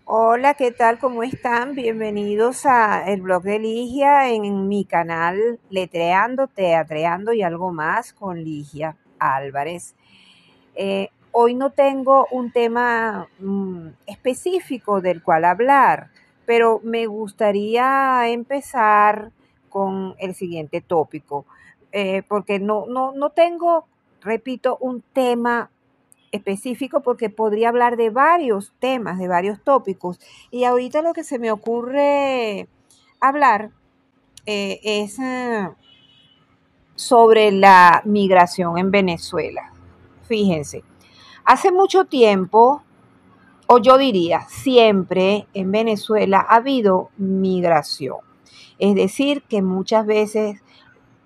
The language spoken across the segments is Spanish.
Hola, ¿qué tal? ¿Cómo están? Bienvenidos a el blog de Ligia en mi canal Letreando, Teatreando y algo más con Ligia Álvarez. Hoy no tengo un tema específico del cual hablar, pero me gustaría empezar con el siguiente tópico, porque no tengo, repito, un tema específico porque podría hablar de varios temas, de varios tópicos. Y ahorita lo que se me ocurre hablar es sobre la migración en Venezuela. Fíjense, hace mucho tiempo, o yo diría siempre, en Venezuela ha habido migración. Es decir, que muchas veces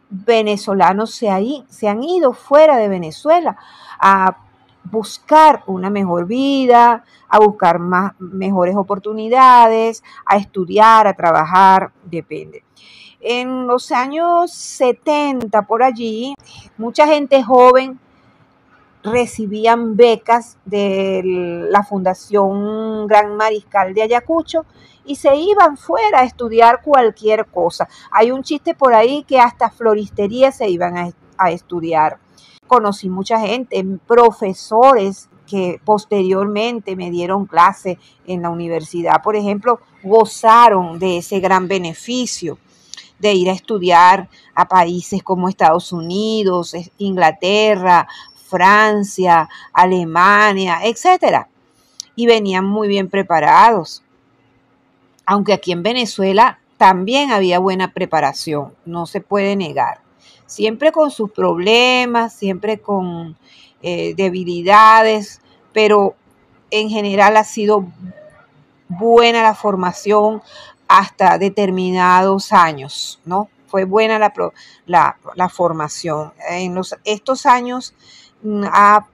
venezolanos se han ido fuera de Venezuela a buscar una mejor vida, a buscar mejores oportunidades, a estudiar, a trabajar, depende. En los años 70 por allí, mucha gente joven recibían becas de la Fundación Gran Mariscal de Ayacucho y se iban fuera a estudiar cualquier cosa. Hay un chiste por ahí que hasta floristería se iban a estudiar. Conocí mucha gente, profesores que posteriormente me dieron clase en la universidad, por ejemplo, gozaron de ese gran beneficio de ir a estudiar a países como Estados Unidos, Inglaterra, Francia, Alemania, etcétera. Y venían muy bien preparados. Aunque aquí en Venezuela también había buena preparación, no se puede negar. Siempre con sus problemas, siempre con debilidades, pero en general ha sido buena la formación hasta determinados años, ¿no? Fue buena la formación. Estos años ha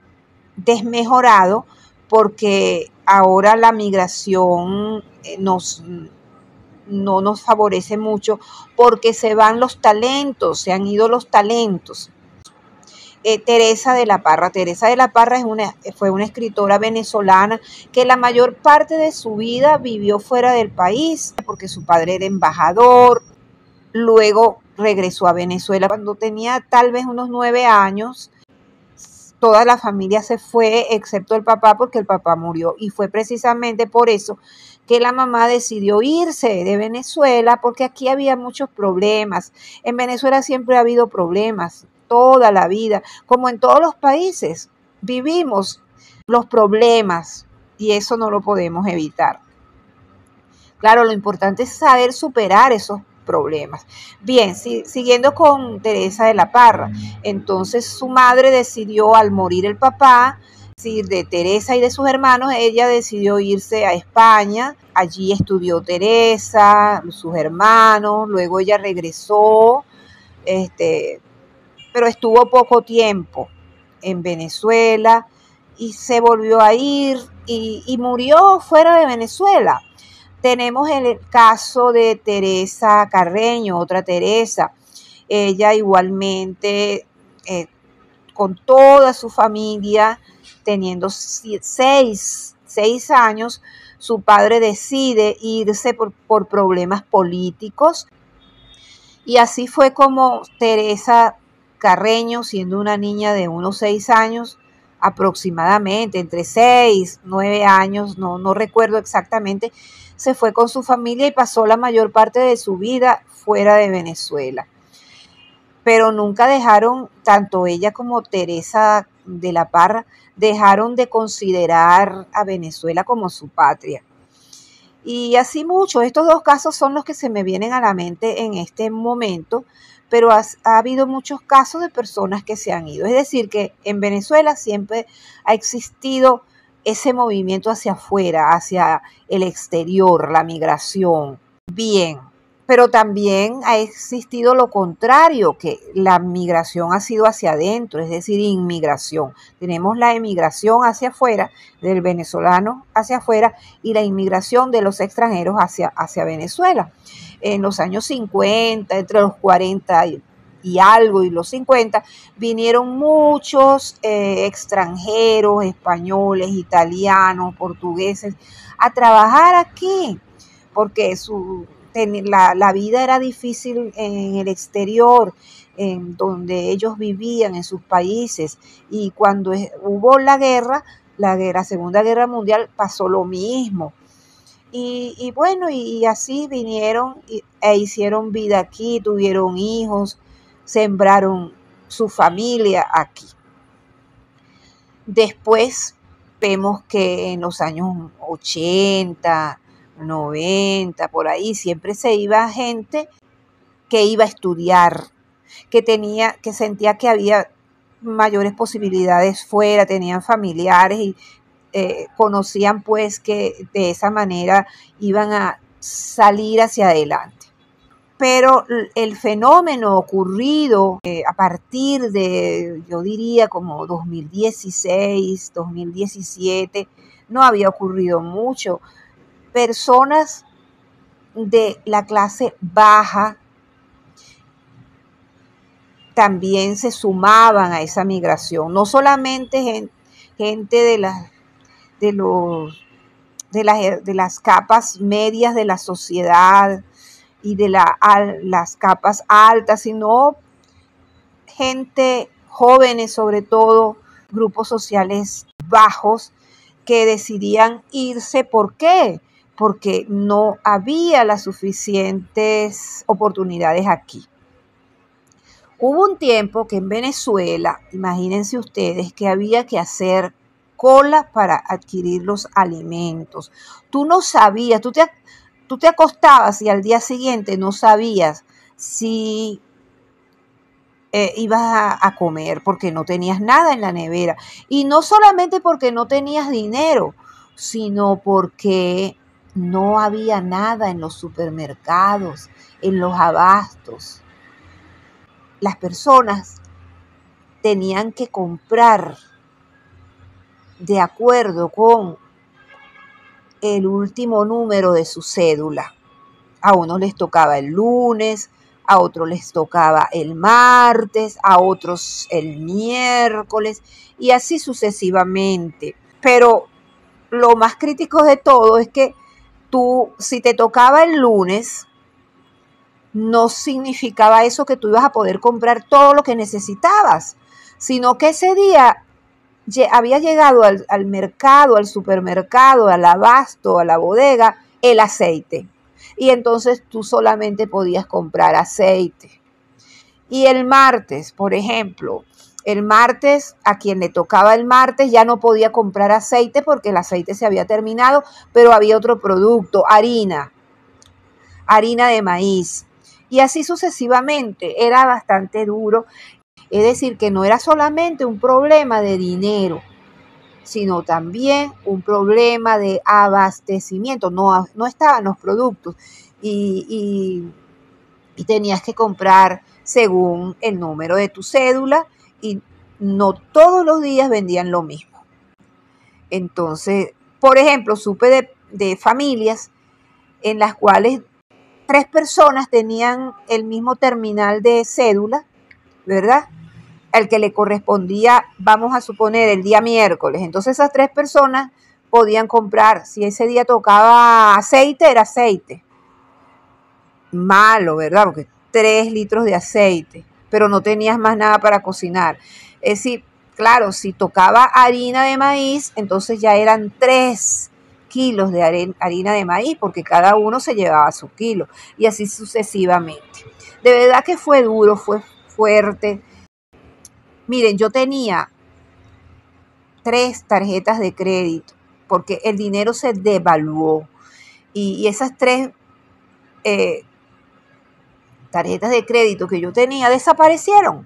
desmejorado porque ahora la migración no nos favorece mucho porque se van los talentos, se han ido los talentos. Teresa de la Parra. Teresa de la Parra fue una escritora venezolana que la mayor parte de su vida vivió fuera del país porque su padre era embajador. Luego regresó a Venezuela cuando tenía tal vez unos 9 años. Toda la familia se fue excepto el papá porque el papá murió y fue precisamente por eso que la mamá decidió irse de Venezuela porque aquí había muchos problemas. En Venezuela siempre ha habido problemas, toda la vida, como en todos los países. Vivimos los problemas y eso no lo podemos evitar. Claro, lo importante es saber superar esos problemas. Bien, siguiendo con Teresa de la Parra, entonces su madre decidió al morir el papá, es decir, de Teresa y de sus hermanos, ella decidió irse a España, allí estudió Teresa, sus hermanos, luego ella regresó, pero estuvo poco tiempo en Venezuela y se volvió a ir y murió fuera de Venezuela. Tenemos el caso de Teresa Carreño, otra Teresa. Ella igualmente, con toda su familia, teniendo seis años, su padre decide irse por problemas políticos. Y así fue como Teresa Carreño, siendo una niña de unos 6 años, aproximadamente, entre 6, 9 años, no recuerdo exactamente, se fue con su familia y pasó la mayor parte de su vida fuera de Venezuela. Pero nunca dejaron, tanto ella como Teresa de la Parra, dejaron de considerar a Venezuela como su patria. Y así mucho, estos dos casos son los que se me vienen a la mente en este momento, pero ha habido muchos casos de personas que se han ido. Es decir, que en Venezuela siempre ha existido ese movimiento hacia afuera, hacia el exterior, la migración. Bien, pero también ha existido lo contrario, que la migración ha sido hacia adentro, es decir, inmigración. Tenemos la emigración hacia afuera, del venezolano hacia afuera, y la inmigración de los extranjeros hacia Venezuela. En los años 50, entre los 40 y y algo y los 50, vinieron muchos extranjeros, españoles, italianos, portugueses, a trabajar aquí, porque la vida era difícil en el exterior, en donde ellos vivían, en sus países, y cuando hubo Segunda Guerra Mundial, pasó lo mismo. Y bueno, y así vinieron e hicieron vida aquí, tuvieron hijos, sembraron su familia aquí. Después vemos que en los años 80, 90, por ahí, siempre se iba gente que iba a estudiar, que sentía que había mayores posibilidades fuera, tenían familiares y conocían pues que de esa manera iban a salir hacia adelante. Pero el fenómeno ocurrido a partir de, yo diría, como 2016, 2017, no había ocurrido mucho. Personas de la clase baja también se sumaban a esa migración, no solamente gente de las capas medias de la sociedad y de las capas altas, sino gente jóvenes, sobre todo grupos sociales bajos, que decidían irse. ¿Por qué? Porque no había las suficientes oportunidades aquí. Hubo un tiempo que en Venezuela, imagínense ustedes, que había que hacer cola para adquirir los alimentos. Tú no sabías, tú te acostabas y al día siguiente no sabías si ibas a comer porque no tenías nada en la nevera. Y no solamente porque no tenías dinero, sino porque no había nada en los supermercados, en los abastos. Las personas tenían que comprar de acuerdo con el último número de su cédula. A unos les tocaba el lunes, a otros les tocaba el martes, a otros el miércoles y así sucesivamente. Pero lo más crítico de todo es que si te tocaba el lunes, no significaba eso que tú ibas a poder comprar todo lo que necesitabas, sino que ese día había llegado al mercado, al supermercado, al abasto, a la bodega, el aceite. Y entonces tú solamente podías comprar aceite. Y el martes, por ejemplo, a quien le tocaba el martes ya no podía comprar aceite porque el aceite se había terminado, pero había otro producto, harina de maíz. Y así sucesivamente, era bastante duro. Es decir, que no era solamente un problema de dinero, sino también un problema de abastecimiento. No estaban los productos y tenías que comprar según el número de tu cédula y no todos los días vendían lo mismo. Entonces, por ejemplo, supe de familias en las cuales 3 personas tenían el mismo terminal de cédula, ¿verdad? Al que le correspondía, vamos a suponer, el día miércoles. Entonces esas 3 personas podían comprar, si ese día tocaba aceite, era aceite. Malo, ¿verdad? Porque 3 litros de aceite, pero no tenías más nada para cocinar. Es decir, claro, si tocaba harina de maíz, entonces ya eran 3 kilos de harina de maíz, porque cada uno se llevaba su kilo, y así sucesivamente. De verdad que fue duro, fue fuerte. Miren, yo tenía 3 tarjetas de crédito, porque el dinero se devaluó, y esas 3 tarjetas de crédito que yo tenía desaparecieron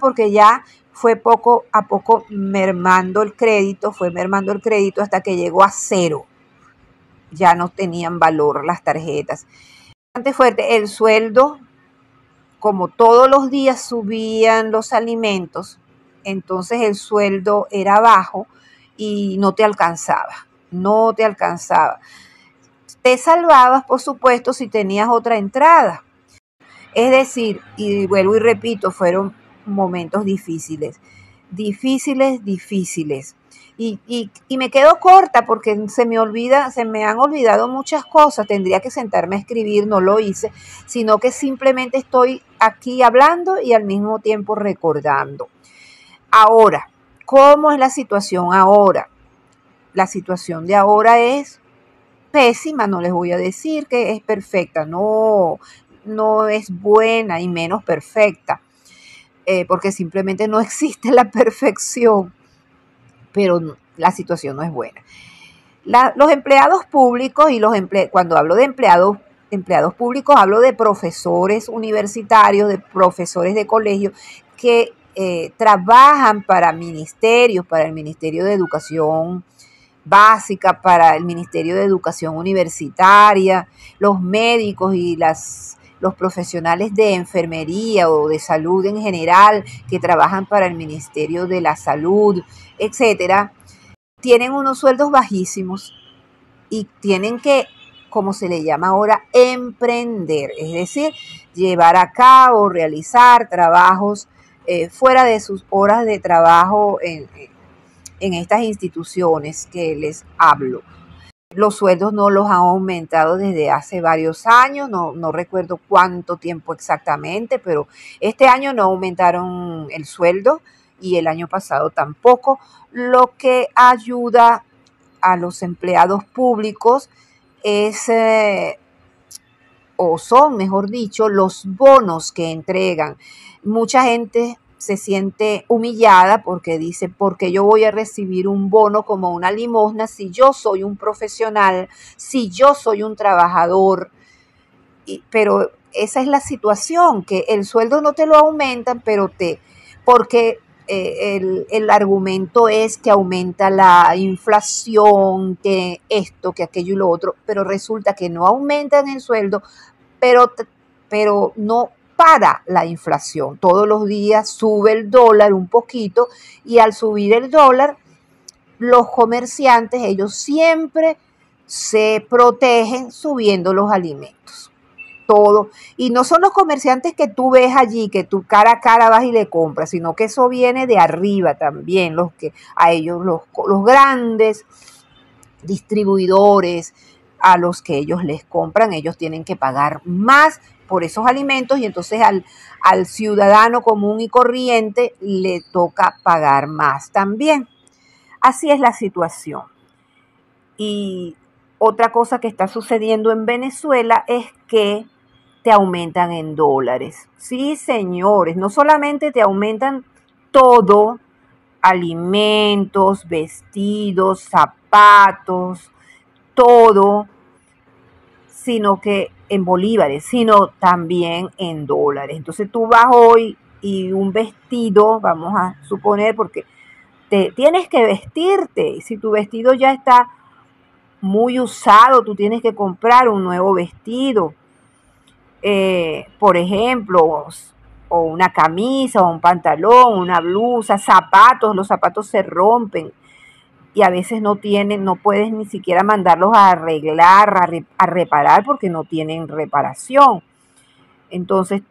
porque ya fue poco a poco mermando el crédito hasta que llegó a 0. Ya no tenían valor las tarjetas. Bastante fuerte. El sueldo, como todos los días subían los alimentos, entonces el sueldo era bajo y no te alcanzaba. Te salvabas, por supuesto, si tenías otra entrada. Es decir, y vuelvo y repito, fueron momentos difíciles, difíciles. Y me quedo corta porque se me han olvidado muchas cosas. Tendría que sentarme a escribir, no lo hice, sino que simplemente estoy aquí hablando y al mismo tiempo recordando. Ahora, ¿cómo es la situación ahora? La situación de ahora es pésima, no les voy a decir que es perfecta, no, no es buena y menos perfecta, porque simplemente no existe la perfección, pero la situación no es buena. Los empleados públicos y cuando hablo de empleados públicos, hablo de profesores universitarios, de profesores de colegio que trabajan para ministerios, para el Ministerio de Educación Básica, para el Ministerio de Educación Universitaria, los médicos y los profesionales de enfermería o de salud en general que trabajan para el Ministerio de la Salud, etcétera, tienen unos sueldos bajísimos y tienen que, como se le llama ahora, emprender, es decir, llevar a cabo, realizar trabajos fuera de sus horas de trabajo en estas instituciones que les hablo. Los sueldos no los han aumentado desde hace varios años, no recuerdo cuánto tiempo exactamente, pero este año no aumentaron el sueldo y el año pasado tampoco, lo que ayuda a los empleados públicos es, o son, mejor dicho, los bonos que entregan. Mucha gente se siente humillada porque dice, ¿por qué yo voy a recibir un bono como una limosna si yo soy un profesional, si yo soy un trabajador? Pero esa es la situación, que el sueldo no te lo aumentan, porque el argumento es que aumenta la inflación, que esto, que aquello y lo otro, pero resulta que no aumentan el sueldo, pero no para la inflación. Todos los días sube el dólar un poquito y al subir el dólar, los comerciantes, ellos siempre se protegen subiendo los alimentos. Todo. Y no son los comerciantes que tú ves allí, que tú cara a cara vas y le compras, sino que eso viene de arriba también, a ellos, los grandes distribuidores a los que ellos les compran, ellos tienen que pagar más por esos alimentos y entonces al ciudadano común y corriente le toca pagar más también. Así es la situación. Y otra cosa que está sucediendo en Venezuela es que te aumentan en dólares. Sí, señores, no solamente te aumentan todo, alimentos, vestidos, zapatos, todo, sino que en bolívares, sino también en dólares. Entonces tú vas hoy y un vestido, vamos a suponer, porque te tienes que vestirte, si tu vestido ya está muy usado, tú tienes que comprar un nuevo vestido. Por ejemplo, o una camisa, o un pantalón, una blusa, zapatos, los zapatos se rompen y a veces no puedes ni siquiera mandarlos a arreglar, a reparar porque no tienen reparación. Entonces,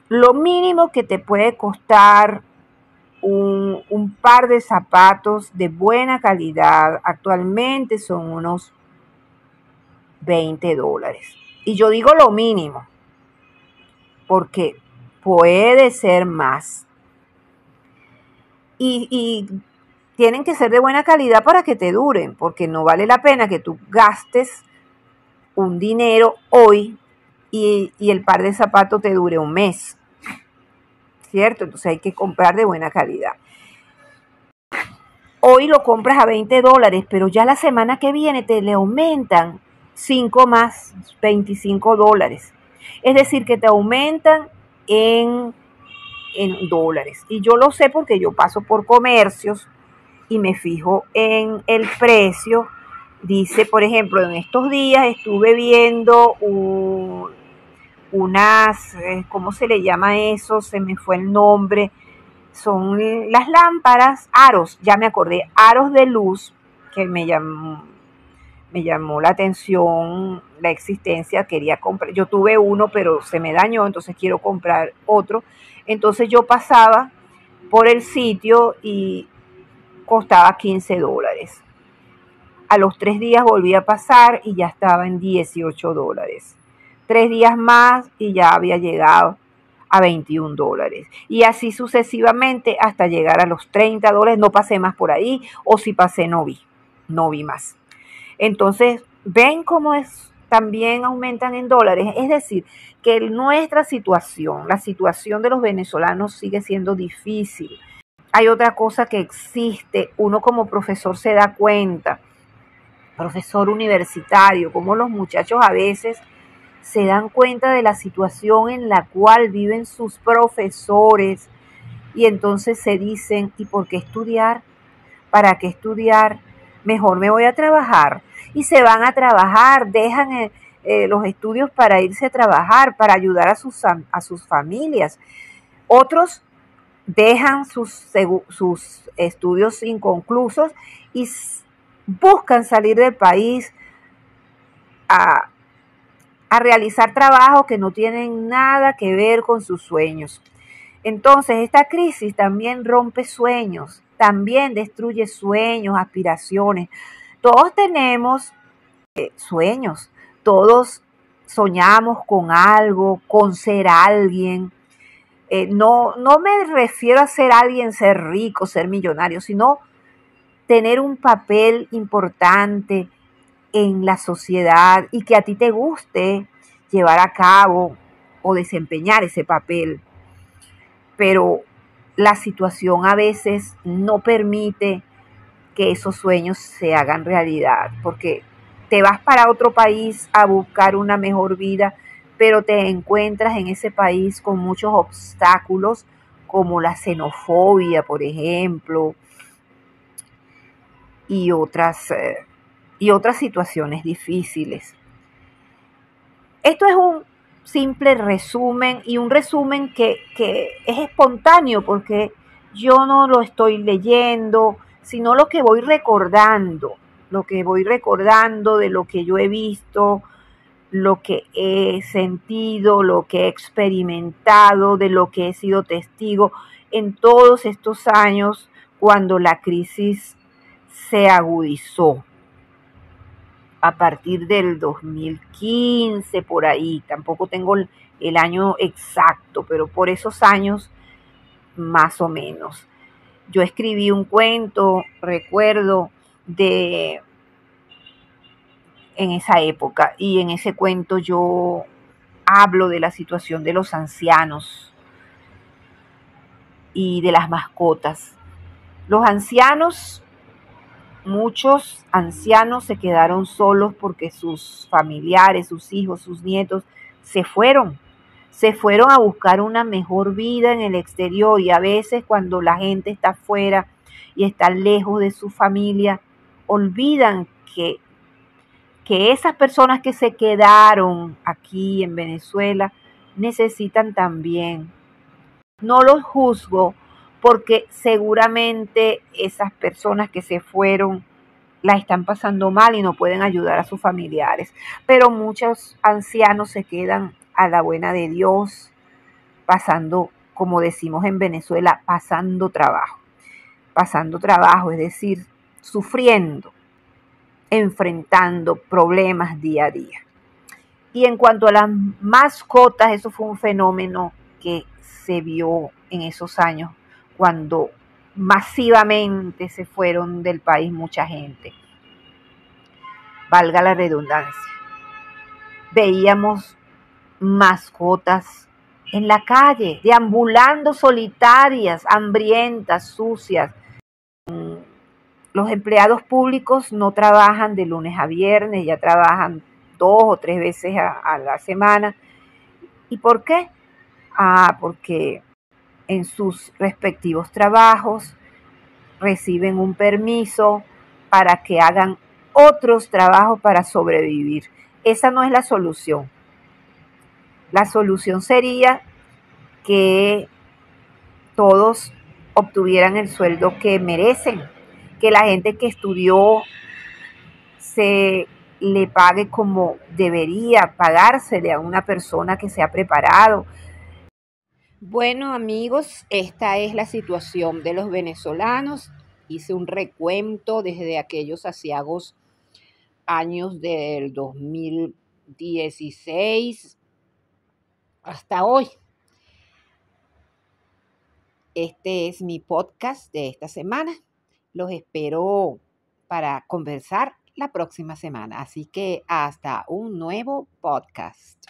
lo mínimo que te puede costar un par de zapatos de buena calidad actualmente son unos $20. Y yo digo lo mínimo, porque puede ser más. Y tienen que ser de buena calidad para que te duren, porque no vale la pena que tú gastes un dinero hoy y el par de zapatos te dure un mes, ¿cierto? Entonces hay que comprar de buena calidad. Hoy lo compras a $20, pero ya la semana que viene te le aumentan 5 más, $25. Es decir, que te aumentan en dólares. Y yo lo sé porque yo paso por comercios y me fijo en el precio. Dice, por ejemplo, en estos días estuve viendo unas, ¿cómo se le llama eso? Se me fue el nombre. Son las lámparas, aros, ya me acordé, aros de luz, que me llamó la atención la existencia, quería comprar, yo tuve uno pero se me dañó, entonces quiero comprar otro. Entonces yo pasaba por el sitio y costaba $15. A los 3 días volví a pasar y ya estaba en $18. 3 días más y ya había llegado a $21. Y así sucesivamente hasta llegar a los $30. No pasé más por ahí, o si pasé no vi más. Entonces, ven cómo también aumentan en dólares. Es decir, que nuestra situación, la situación de los venezolanos sigue siendo difícil. Hay otra cosa que existe, uno como profesor se da cuenta, profesor universitario, como los muchachos a veces se dan cuenta de la situación en la cual viven sus profesores y entonces se dicen, ¿y por qué estudiar? ¿Para qué estudiar? Mejor me voy a trabajar. Y se van a trabajar, dejan los estudios para irse a trabajar, para ayudar a sus familias. Otros dejan sus estudios inconclusos y buscan salir del país a realizar trabajos que no tienen nada que ver con sus sueños. Entonces, esta crisis también rompe sueños, también destruye sueños, aspiraciones. Todos tenemos sueños, todos soñamos con algo, con ser alguien. No me refiero a ser alguien, ser rico, ser millonario, sino tener un papel importante en la sociedad y que a ti te guste llevar a cabo o desempeñar ese papel. Pero la situación a veces no permite que esos sueños se hagan realidad, porque te vas para otro país a buscar una mejor vida, pero te encuentras en ese país con muchos obstáculos, como la xenofobia, por ejemplo, y otras situaciones difíciles. Esto es un simple resumen y un resumen que es espontáneo porque yo no lo estoy leyendo, sino lo que voy recordando de lo que yo he visto, lo que he sentido, lo que he experimentado, de lo que he sido testigo en todos estos años cuando la crisis se agudizó. A partir del 2015, por ahí, tampoco tengo el año exacto, pero por esos años más o menos. Yo escribí un cuento, recuerdo, en esa época, y en ese cuento yo hablo de la situación de los ancianos y de las mascotas. Los ancianos, muchos ancianos se quedaron solos porque sus familiares, sus hijos, sus nietos se fueron a buscar una mejor vida en el exterior, y a veces cuando la gente está afuera y está lejos de su familia, olvidan que esas personas que se quedaron aquí en Venezuela necesitan también. No los juzgo porque seguramente esas personas que se fueron la están pasando mal y no pueden ayudar a sus familiares. Pero muchos ancianos se quedan a la buena de Dios, pasando, como decimos en Venezuela, pasando trabajo, es decir, sufriendo, enfrentando problemas día a día. Y en cuanto a las mascotas, eso fue un fenómeno que se vio en esos años cuando masivamente se fueron del país mucha gente. Valga la redundancia. Veíamos mascotas en la calle, deambulando solitarias, hambrientas, sucias. Los empleados públicos no trabajan de lunes a viernes, ya trabajan 2 o 3 veces a la semana. ¿Y por qué? Porque en sus respectivos trabajos reciben un permiso para que hagan otros trabajos para sobrevivir. Esa no es la solución. La solución sería que todos obtuvieran el sueldo que merecen, que la gente que estudió se le pague como debería pagársele a una persona que se ha preparado. Bueno, amigos, esta es la situación de los venezolanos. Hice un recuento desde aquellos aciagos años del 2016 hasta hoy. Este es mi podcast de esta semana. Los espero para conversar la próxima semana. Así que hasta un nuevo podcast.